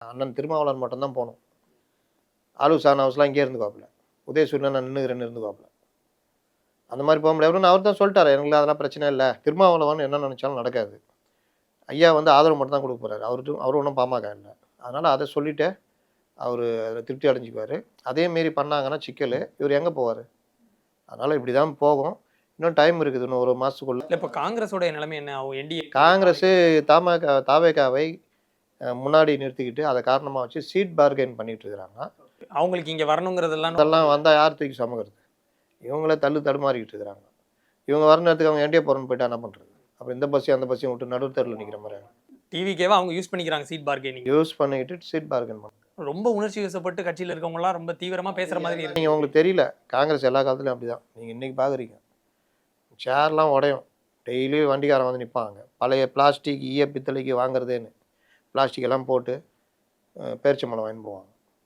அண்ணன் திருமாவளவன் மட்டும்தான் போகணும். ஆலூர் சான் ஹவுஸ்லாம் இங்கேயே இருந்துக்குவாப்புல. உதயசூரியன் நான் நின்னுக்கிறேன்னு இருந்துக்குவாப்புல. அந்த மாரி போக முடியாதுன்னு அவர் தான் சொல்ட்டாரு. எனக்கு அதெல்லாம் பிரச்சனை இல்ல. திருமாவளவன் என்ன நெனச்சாலும் நடக்காது. ஐயா வந்து ஆதரவு மட்டும் தான் குடுக்க போறாரு. அவரு ஒண்ணும் பாமக இல்ல. அதனால அத சொல்லிட்டு அவரு அதுல திருப்தி அடைஞ்சுக்குவாரு. அதே மீறி பண்ணாங்கன்னா சிக்கலு. இவரு எங்க போவாரு? அதனால இப்படிதான் போகும். இன்னும் டைம் இருக்குது. இன்னும் 1 மாசத்துக்குள்ள. இல்ல இப்ப காங்கிரஸோட நிலைமை என்ன ஆகும்? என்டிஏ காங்கிரஸு தாவேகாவை முன்னாடி நிறுத்திக்கிட்டு அத காரணமா வச்சு சீட் பார்கெயின் பண்ணிட்டு இருக்கிறாங்க. அவங்களுக்கு இங்க வரணுங்கிறதெல்லாம் அதெல்லாம் வந்தா யார் தூக்கி சுமக்கிறது? இவங்களே தடுமாறிக்கிட்டு இருக்கிறாங்க. இவங்க வர நேரத்துக்கு அவங்க என்டிஏ போறேன்னு போயிட்டா என்ன பண்றது? அப்ப இந்த பஸ்ஸையும் அந்த பஸ்ஸையும் விட்டு நடு தெருல நிக்கிற மாரி ஆயிடும். டிவிகேவா அவங்க யூஸ் பண்ணிக்கிறாங்க சீட் பார்கெனிங். யூஸ் பண்ணிக்கிட்டு சீட் பார்கெயின் பண்றாங்க. ரொம்ப உணர்ச்சி வசப்பட்டு கட்சியில இருக்கவங்க எல்லாம் ரொம்ப தீவிரமா பேசுற மாதிரி இருக்கு. நீங்க உங்களுக்கு தெரியல. காங்கிரஸ் எல்லா காலத்துலயும் அப்படிதான். நீங்க இன்னைக்கு பாக்குறீங்க. சேர்லாம் உடையும். டெய்லி வண்டிக்காரன் வந்து நிப்பாங்க. பழைய பிளாஸ்டிக், ஈய பித்தளைக்கு வாங்குறதேன்னு. பிளாஸ்டிக் எல்லாம் போட்டு பேரிச்சம்பழம் வாங்கின்னு போவாங்க.